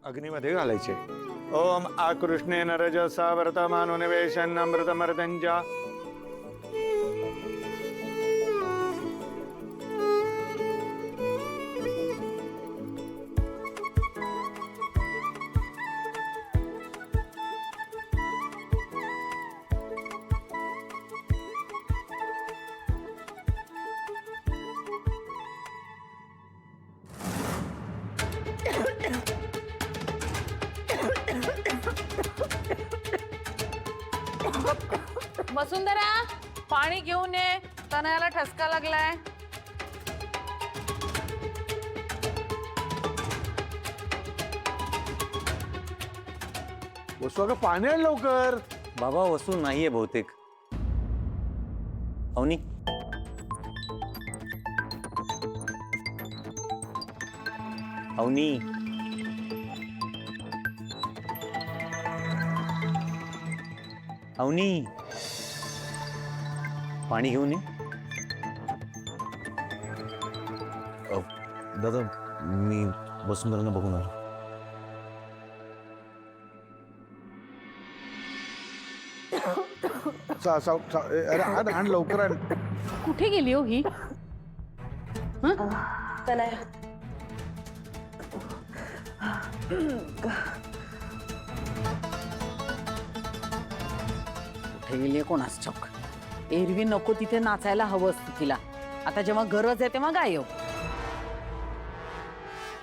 अग्नीमध्ये घालायचे। ओम आकृष्णेन रजसा वर्तमानो निवेशन अमृतमर्दंजा। वसुंधरा पाणी घेऊन ये, तनयाला ठसका लागलाय। वसू अगं पाणी आण लवकर। बाबा वसू नाहीये बहुतेक। अवनी अवनी अवनी पाणी घेऊन ये। दादा मी वसुंधरांना बघून आलो। अरे आण लवकर आण। कुठे गेली हो ही? तनया कुठे गेली कोणास ठाऊक। एरवी नको तिथे नाचायला हवं असतं तिला, आता जेव्हा गरज आहे तेव्हा गायब।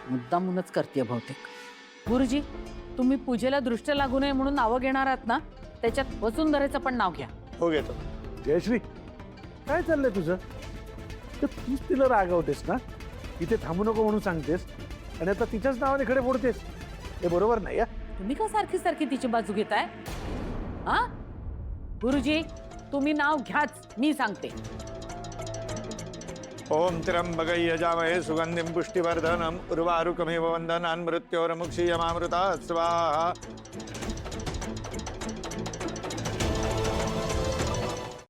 मुद्दामूनच करते बहुतेक। गुरुजी, तुम्ही पूजेला दृष्ट लागू नये म्हणून नावं घेणार आहात ना, त्याच्यात वसुंधरेचं पण नाव घ्या। हो घेतो। जयश्री काय चाललंय तुझं? तर तूच तिला रागवतेस ना, इथे थांबू नको म्हणून सांगतेस आणि आता तिच्याच नावाने खडे फोडतेस। हे बरोबर नाही। तुम्ही का सारखी सारखी तिची बाजू घेताय? हा गुरुजी, तुम्ही नाव घ्याच, मी सांगते। ओम त्र्यंबकै यजामहे सुगंधिं पुष्टिवर्धनम् उर्वारुकमिव वन्दनान् मृत्योर्मुक्षीयमामृता स्वाहा।